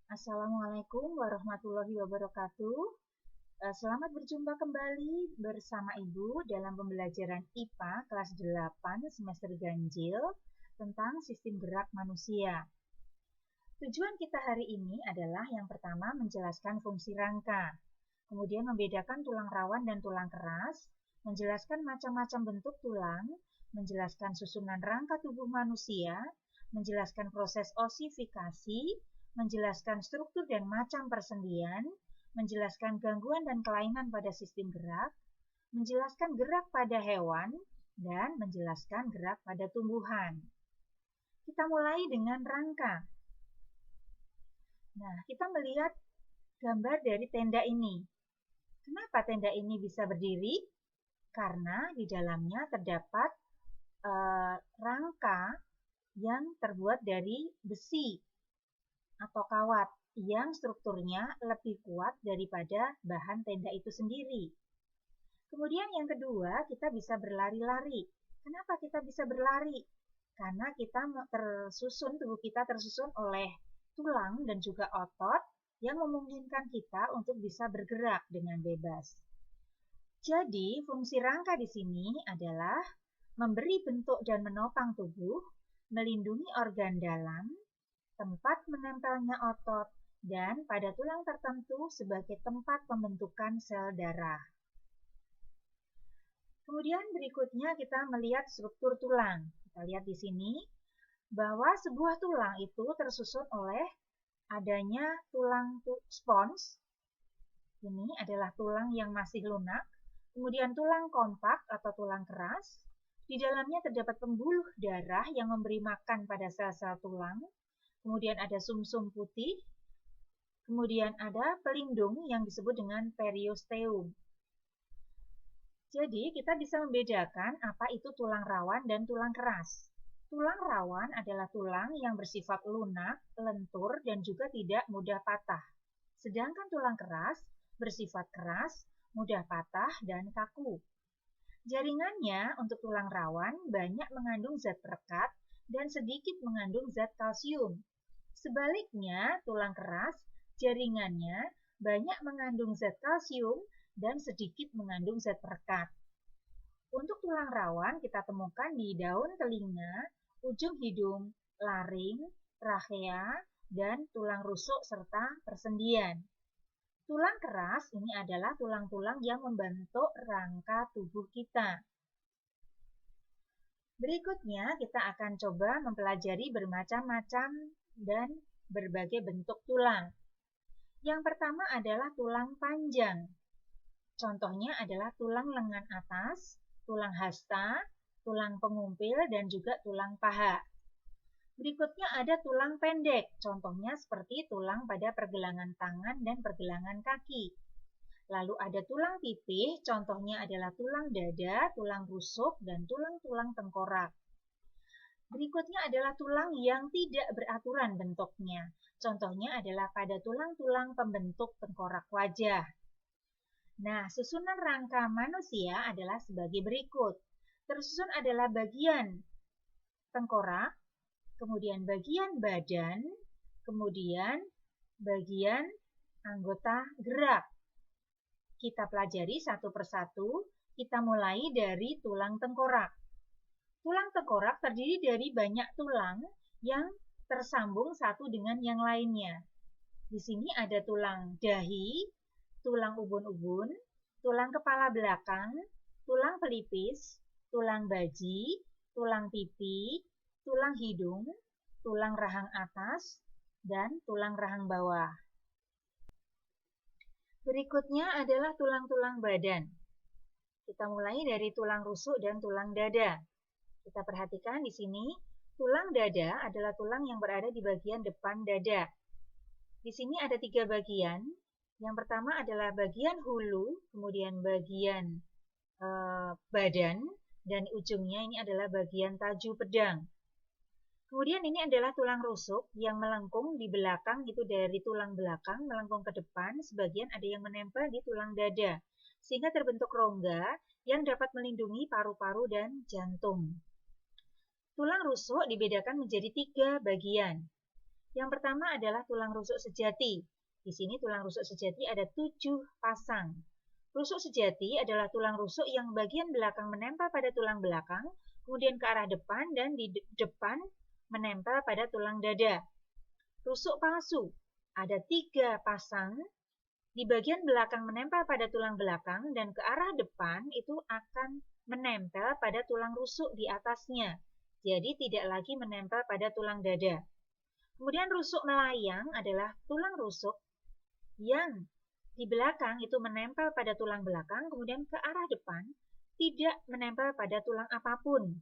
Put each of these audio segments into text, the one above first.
Assalamualaikum warahmatullahi wabarakatuh. Selamat berjumpa kembali bersama Ibu dalam pembelajaran IPA kelas 8 semester ganjil tentang sistem gerak manusia. Tujuan kita hari ini adalah yang pertama menjelaskan fungsi rangka, kemudian membedakan tulang rawan dan tulang keras, menjelaskan macam-macam bentuk tulang, menjelaskan susunan rangka tubuh manusia, menjelaskan proses osifikasi, menjelaskan struktur dan macam persendian, menjelaskan gangguan dan kelainan pada sistem gerak, menjelaskan gerak pada hewan, dan menjelaskan gerak pada tumbuhan. Kita mulai dengan rangka. Nah, kita melihat gambar dari tenda ini. Kenapa tenda ini bisa berdiri? Karena di dalamnya terdapat rangka yang terbuat dari besi atau kawat yang strukturnya lebih kuat daripada bahan tenda itu sendiri. Kemudian yang kedua, kita bisa berlari-lari. Kenapa kita bisa berlari? Karena tubuh kita tersusun oleh tulang dan juga otot yang memungkinkan kita untuk bisa bergerak dengan bebas. Jadi, fungsi rangka di sini adalah memberi bentuk dan menopang tubuh, melindungi organ dalam, tempat menempelnya otot, dan pada tulang tertentu sebagai tempat pembentukan sel darah. Kemudian berikutnya kita melihat struktur tulang. Kita lihat di sini bahwa sebuah tulang itu tersusun oleh adanya tulang spons. Ini adalah tulang yang masih lunak. Kemudian tulang kompak atau tulang keras. Di dalamnya terdapat pembuluh darah yang memberi makan pada sel-sel tulang. Kemudian ada sumsum putih. Kemudian ada pelindung yang disebut dengan periosteum. Jadi kita bisa membedakan apa itu tulang rawan dan tulang keras. Tulang rawan adalah tulang yang bersifat lunak, lentur, dan juga tidak mudah patah. Sedangkan tulang keras bersifat keras, mudah patah, dan kaku. Jaringannya untuk tulang rawan banyak mengandung zat perekat dan sedikit mengandung zat kalsium. Sebaliknya, tulang keras jaringannya banyak mengandung zat kalsium dan sedikit mengandung zat perekat. Untuk tulang rawan kita temukan di daun telinga, ujung hidung, laring, trachea, dan tulang rusuk serta persendian. Tulang keras ini adalah tulang-tulang yang membentuk rangka tubuh kita. Berikutnya kita akan coba mempelajari bermacam-macam dan berbagai bentuk tulang. Yang pertama adalah tulang panjang. Contohnya adalah tulang lengan atas, tulang hasta, tulang pengumpil, dan juga tulang paha. Berikutnya ada tulang pendek, contohnya seperti tulang pada pergelangan tangan dan pergelangan kaki. Lalu ada tulang pipih, contohnya adalah tulang dada, tulang rusuk, dan tulang-tulang tengkorak. Berikutnya adalah tulang yang tidak beraturan bentuknya. Contohnya adalah pada tulang-tulang pembentuk tengkorak wajah. Nah, susunan rangka manusia adalah sebagai berikut. Tersusun adalah bagian tengkorak, kemudian bagian badan, kemudian bagian anggota gerak. Kita pelajari satu persatu, kita mulai dari tulang tengkorak. Tulang tengkorak terdiri dari banyak tulang yang tersambung satu dengan yang lainnya. Di sini ada tulang dahi, tulang ubun-ubun, tulang kepala belakang, tulang pelipis, tulang baji, tulang pipi, tulang hidung, tulang rahang atas, dan tulang rahang bawah. Berikutnya adalah tulang-tulang badan. Kita mulai dari tulang rusuk dan tulang dada. Kita perhatikan di sini, tulang dada adalah tulang yang berada di bagian depan dada. Di sini ada 3 bagian. Yang pertama adalah bagian hulu, kemudian bagian badan, dan ujungnya ini adalah bagian taju pedang. Kemudian ini adalah tulang rusuk yang melengkung di belakang, itu dari tulang belakang melengkung ke depan, sebagian ada yang menempel di tulang dada, sehingga terbentuk rongga yang dapat melindungi paru-paru dan jantung. Tulang rusuk dibedakan menjadi 3 bagian. Yang pertama adalah tulang rusuk sejati. Di sini tulang rusuk sejati ada 7 pasang. Rusuk sejati adalah tulang rusuk yang bagian belakang menempel pada tulang belakang, kemudian ke arah depan, dan di depan menempel pada tulang dada. Rusuk palsu ada 3 pasang. Di bagian belakang menempel pada tulang belakang dan ke arah depan itu akan menempel pada tulang rusuk di atasnya. Jadi tidak lagi menempel pada tulang dada. Kemudian rusuk melayang adalah tulang rusuk yang di belakang itu menempel pada tulang belakang, kemudian ke arah depan tidak menempel pada tulang apapun.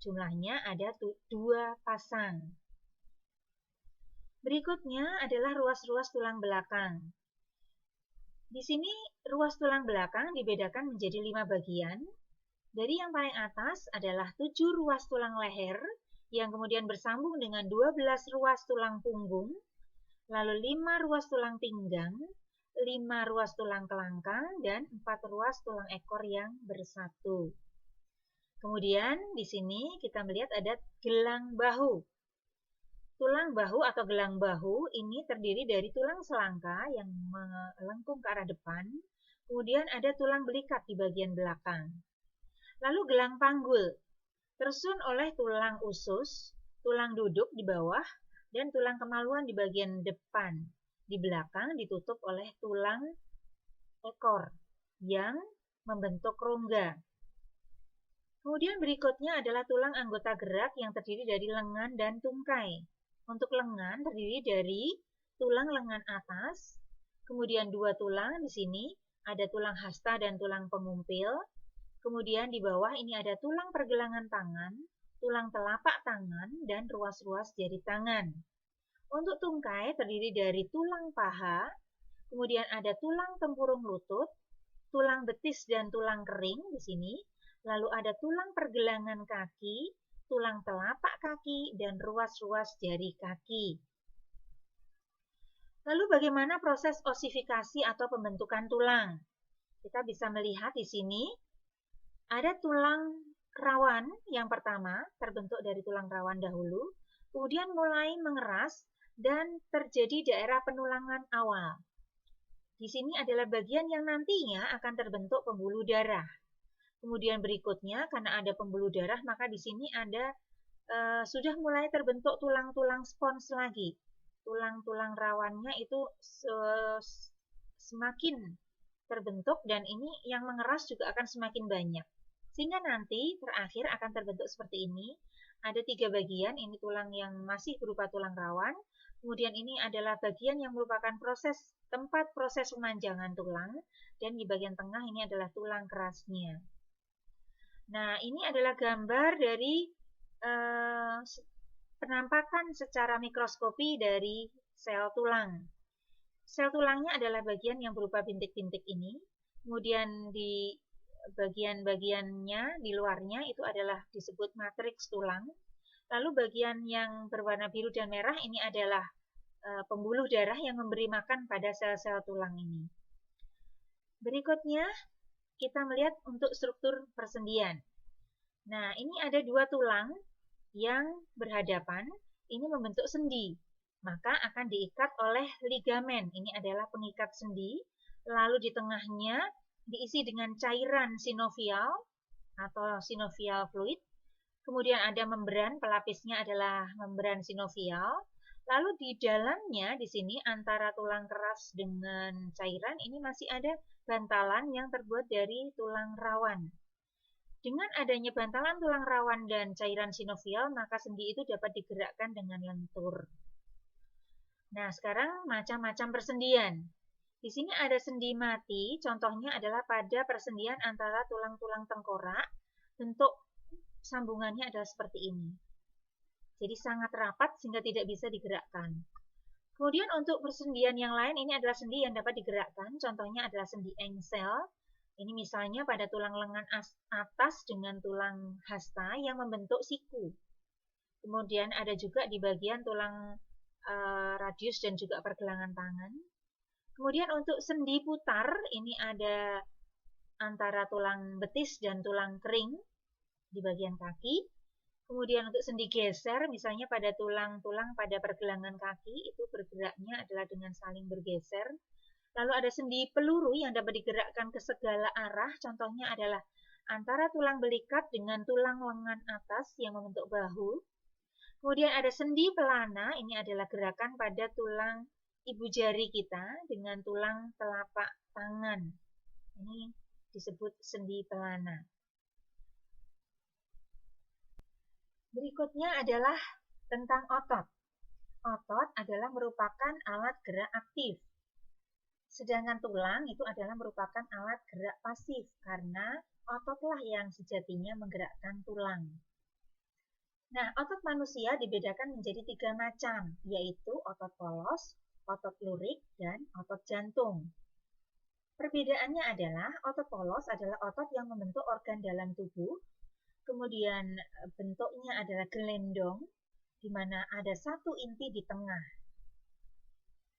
Jumlahnya ada 2 pasang. Berikutnya adalah ruas-ruas tulang belakang. Di sini ruas tulang belakang dibedakan menjadi 5 bagian. Dari yang paling atas adalah 7 ruas tulang leher, yang kemudian bersambung dengan 12 ruas tulang punggung, lalu 5 ruas tulang pinggang, 5 ruas tulang kelangkang, dan 4 ruas tulang ekor yang bersatu. Kemudian di sini kita melihat ada gelang bahu. Tulang bahu atau gelang bahu ini terdiri dari tulang selangka yang melengkung ke arah depan, kemudian ada tulang belikat di bagian belakang. Lalu gelang panggul tersusun oleh tulang usus, tulang duduk di bawah, dan tulang kemaluan di bagian depan. Di belakang ditutup oleh tulang ekor yang membentuk rongga. Kemudian berikutnya adalah tulang anggota gerak yang terdiri dari lengan dan tungkai. Untuk lengan terdiri dari tulang lengan atas, kemudian 2 tulang di sini, ada tulang hasta dan tulang pemumpil. Kemudian di bawah ini ada tulang pergelangan tangan, tulang telapak tangan, dan ruas-ruas jari tangan. Untuk tungkai terdiri dari tulang paha, kemudian ada tulang tempurung lutut, tulang betis dan tulang kering di sini, lalu ada tulang pergelangan kaki, tulang telapak kaki, dan ruas-ruas jari kaki. Lalu bagaimana proses osifikasi atau pembentukan tulang? Kita bisa melihat di sini ada tulang rawan yang pertama, terbentuk dari tulang rawan dahulu, kemudian mulai mengeras dan terjadi daerah penulangan awal. Di sini adalah bagian yang nantinya akan terbentuk pembuluh darah. Kemudian berikutnya, karena ada pembuluh darah, maka di sini ada sudah mulai terbentuk tulang-tulang spons lagi. Tulang-tulang rawannya itu semakin terbentuk dan ini yang mengeras juga akan semakin banyak. Sehingga nanti terakhir akan terbentuk seperti ini. Ada 3 bagian, ini tulang yang masih berupa tulang rawan. Kemudian ini adalah bagian yang merupakan tempat proses pemanjangan tulang. Dan di bagian tengah ini adalah tulang kerasnya. Nah, ini adalah gambar dari penampakan secara mikroskopi dari sel tulang. Sel tulangnya adalah bagian yang berupa bintik-bintik ini. Kemudian di bagian-bagiannya, di luarnya itu adalah disebut matriks tulang. Lalu bagian yang berwarna biru dan merah ini adalah pembuluh darah yang memberi makan pada sel-sel tulang ini. Berikutnya, kita melihat untuk struktur persendian. Nah, ini ada 2 tulang yang berhadapan, ini membentuk sendi. Maka akan diikat oleh ligamen. Ini adalah pengikat sendi. Lalu di tengahnya diisi dengan cairan sinovial atau sinovial fluid. Kemudian ada membran, pelapisnya adalah membran sinovial. Lalu di dalamnya di sini antara tulang keras dengan cairan ini masih ada bantalan yang terbuat dari tulang rawan. Dengan adanya bantalan tulang rawan dan cairan sinovial, maka sendi itu dapat digerakkan dengan lentur. Nah, sekarang macam-macam persendian. Di sini ada sendi mati, contohnya adalah pada persendian antara tulang-tulang tengkorak, bentuk sambungannya adalah seperti ini. Jadi sangat rapat sehingga tidak bisa digerakkan. Kemudian untuk persendian yang lain, ini adalah sendi yang dapat digerakkan, contohnya adalah sendi engsel. Ini misalnya pada tulang lengan atas dengan tulang hasta yang membentuk siku. Kemudian ada juga di bagian tulang radius dan juga pergelangan tangan. Kemudian untuk sendi putar, ini ada antara tulang betis dan tulang kering di bagian kaki. Kemudian untuk sendi geser, misalnya pada tulang-tulang pada pergelangan kaki, itu bergeraknya adalah dengan saling bergeser. Lalu ada sendi peluru yang dapat digerakkan ke segala arah, contohnya adalah antara tulang belikat dengan tulang lengan atas yang membentuk bahu. Kemudian ada sendi pelana, ini adalah gerakan pada tulang ibu jari kita dengan tulang telapak tangan. Ini disebut sendi pelana. Berikutnya adalah tentang otot. Otot adalah merupakan alat gerak aktif. Sedangkan tulang itu adalah merupakan alat gerak pasif karena ototlah yang sejatinya menggerakkan tulang. Nah, otot manusia dibedakan menjadi 3 macam, yaitu otot polos, otot lurik, dan otot jantung. Perbedaannya adalah otot polos adalah otot yang membentuk organ dalam tubuh. Kemudian bentuknya adalah gelendong, di mana ada satu inti di tengah.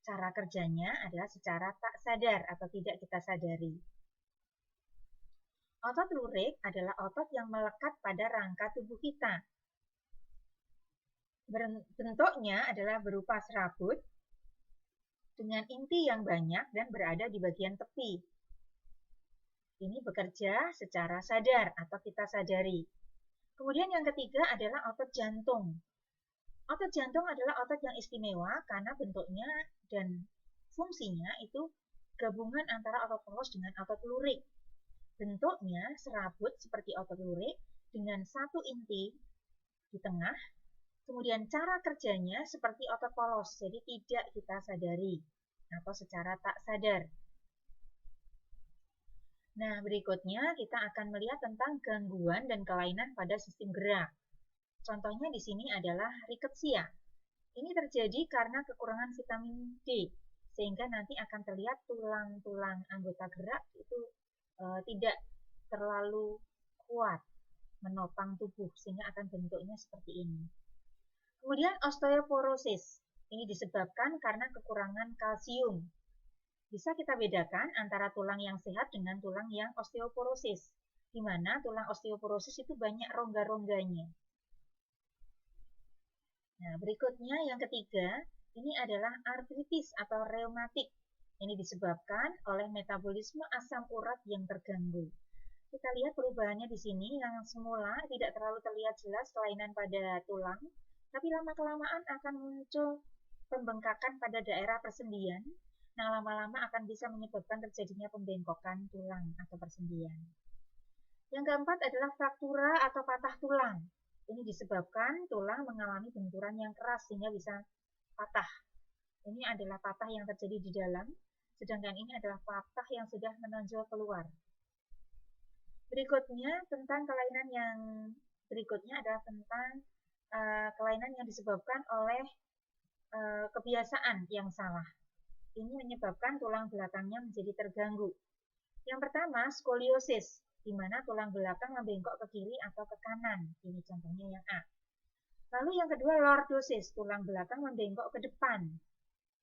Cara kerjanya adalah secara tak sadar atau tidak kita sadari. Otot lurik adalah otot yang melekat pada rangka tubuh kita. Bentuknya adalah berupa serabut dengan inti yang banyak dan berada di bagian tepi. Ini bekerja secara sadar atau kita sadari. Kemudian yang ketiga adalah otot jantung. Otot jantung adalah otot yang istimewa karena bentuknya dan fungsinya itu gabungan antara otot polos dengan otot lurik. Bentuknya serabut seperti otot lurik dengan satu inti di tengah. Kemudian cara kerjanya seperti otot polos, jadi tidak kita sadari atau secara tak sadar. Nah, berikutnya kita akan melihat tentang gangguan dan kelainan pada sistem gerak. Contohnya di sini adalah riketsia. Ini terjadi karena kekurangan vitamin D, sehingga nanti akan terlihat tulang-tulang anggota gerak itu tidak terlalu kuat menopang tubuh, sehingga akan bentuknya seperti ini. Kemudian osteoporosis. Ini disebabkan karena kekurangan kalsium. Bisa kita bedakan antara tulang yang sehat dengan tulang yang osteoporosis, di mana tulang osteoporosis itu banyak rongga-rongganya. Nah, berikutnya yang ketiga, ini adalah artritis atau reumatik. Ini disebabkan oleh metabolisme asam urat yang terganggu. Kita lihat perubahannya di sini yang semula tidak terlalu terlihat jelas kelainan pada tulang, tapi lama-kelamaan akan muncul pembengkakan pada daerah persendian. Nah, lama-lama akan bisa menyebabkan terjadinya pembengkokan tulang atau persendian. Yang keempat adalah fraktura atau patah tulang. Ini disebabkan tulang mengalami benturan yang keras sehingga bisa patah. Ini adalah patah yang terjadi di dalam, sedangkan ini adalah patah yang sudah menonjol keluar. Berikutnya tentang kelainan yang berikutnya adalah tentang kelainan yang disebabkan oleh kebiasaan yang salah. Ini menyebabkan tulang belakangnya menjadi terganggu. Yang pertama, skoliosis, di mana tulang belakang membengkok ke kiri atau ke kanan. Ini contohnya yang A. Lalu yang kedua, lordosis, tulang belakang membengkok ke depan.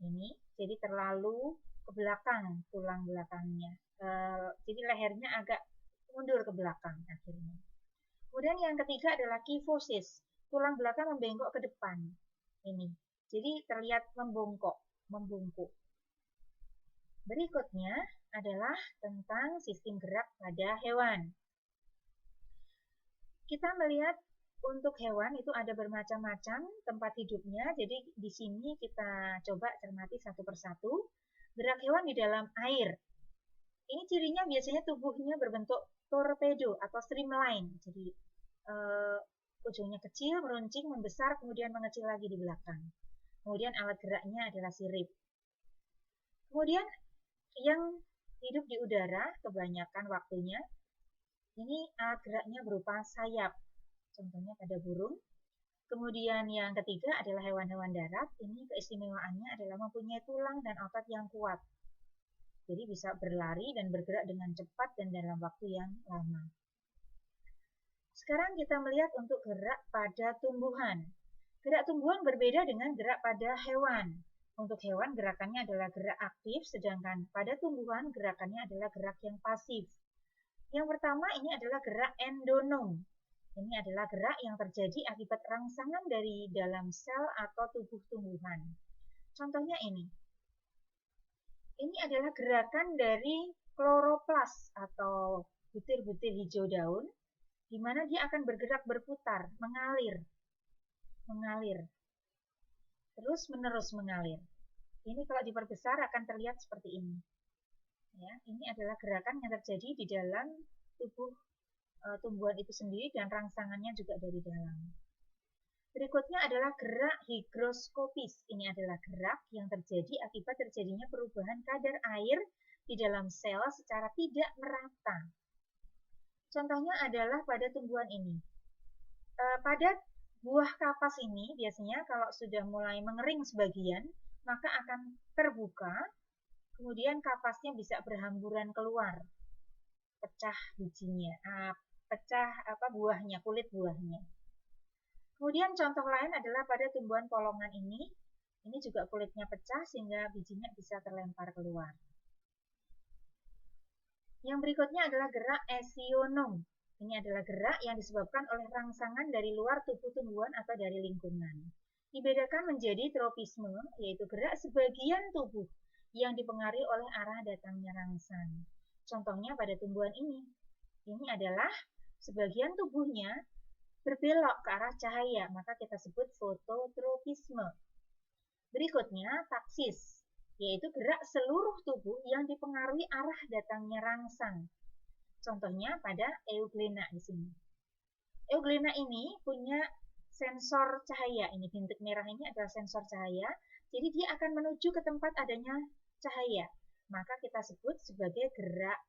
Ini jadi terlalu ke belakang tulang belakangnya. Jadi lehernya agak mundur ke belakang akhirnya. Kemudian yang ketiga adalah kyphosis, tulang belakang membengkok ke depan. Ini, jadi terlihat membungkuk. Berikutnya adalah tentang sistem gerak pada hewan. Kita melihat untuk hewan itu ada bermacam-macam tempat hidupnya. Jadi di sini kita coba cermati satu persatu. Gerak hewan di dalam air. Ini cirinya biasanya tubuhnya berbentuk torpedo atau streamline. Jadi ujungnya kecil, meruncing, membesar, kemudian mengecil lagi di belakang. Kemudian alat geraknya adalah sirip. Kemudian yang hidup di udara kebanyakan waktunya ini alat geraknya berupa sayap, contohnya pada burung. Kemudian yang ketiga adalah hewan-hewan darat. Ini keistimewaannya adalah mempunyai tulang dan otot yang kuat, jadi bisa berlari dan bergerak dengan cepat dan dalam waktu yang lama. Sekarang kita melihat untuk gerak pada tumbuhan. Gerak tumbuhan berbeda dengan gerak pada hewan. Untuk hewan gerakannya adalah gerak aktif, sedangkan pada tumbuhan gerakannya adalah gerak yang pasif. Yang pertama ini adalah gerak endonom. Ini adalah gerak yang terjadi akibat rangsangan dari dalam sel atau tubuh tumbuhan. Contohnya ini. Ini adalah gerakan dari kloroplas atau butir-butir hijau daun, di mana dia akan bergerak berputar, mengalir, terus menerus mengalir. Ini kalau diperbesar akan terlihat seperti ini. Ya, ini adalah gerakan yang terjadi di dalam tubuh tumbuhan itu sendiri dan rangsangannya juga dari dalam. Berikutnya adalah gerak higroskopis. Ini adalah gerak yang terjadi akibat terjadinya perubahan kadar air di dalam sel secara tidak merata. Contohnya adalah pada tumbuhan ini. Pada buah kapas ini biasanya kalau sudah mulai mengering sebagian, maka akan terbuka, kemudian kapasnya bisa berhamburan keluar, pecah bijinya, buahnya, kulit buahnya. Kemudian contoh lain adalah pada tumbuhan polongan ini juga kulitnya pecah sehingga bijinya bisa terlempar keluar. Yang berikutnya adalah gerak esionom. Ini adalah gerak yang disebabkan oleh rangsangan dari luar tubuh tumbuhan atau dari lingkungan. Dibedakan menjadi tropisme, yaitu gerak sebagian tubuh yang dipengaruhi oleh arah datangnya rangsang. Contohnya pada tumbuhan ini. Ini adalah sebagian tubuhnya berbelok ke arah cahaya, maka kita sebut fototropisme. Berikutnya, taksis, yaitu gerak seluruh tubuh yang dipengaruhi arah datangnya rangsang. Contohnya pada euglena di sini. Euglena ini punya sensor cahaya. Ini bintik merah ini adalah sensor cahaya. Jadi dia akan menuju ke tempat adanya cahaya. Maka kita sebut sebagai gerak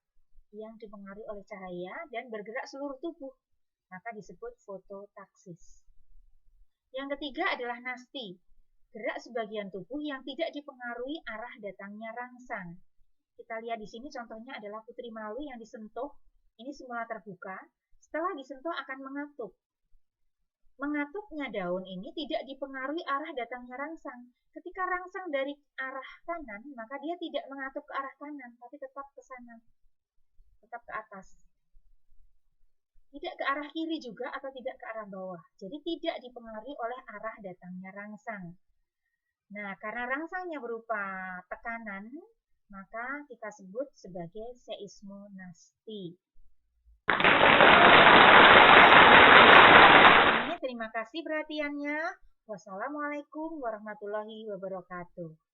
yang dipengaruhi oleh cahaya dan bergerak seluruh tubuh. Maka disebut fototaksis. Yang ketiga adalah nasti, gerak sebagian tubuh yang tidak dipengaruhi arah datangnya rangsang. Kita lihat di sini contohnya adalah putri malu yang disentuh, ini semula terbuka, setelah disentuh akan mengatup. Mengatupnya daun ini tidak dipengaruhi arah datangnya rangsang. Ketika rangsang dari arah kanan, maka dia tidak mengatup ke arah kanan, tapi tetap ke sana, tetap ke atas. Tidak ke arah kiri juga atau tidak ke arah bawah. Jadi tidak dipengaruhi oleh arah datangnya rangsang. Nah, karena rangsangnya berupa tekanan, maka kita sebut sebagai seismonasti. Terima kasih perhatiannya. Wassalamualaikum warahmatullahi wabarakatuh.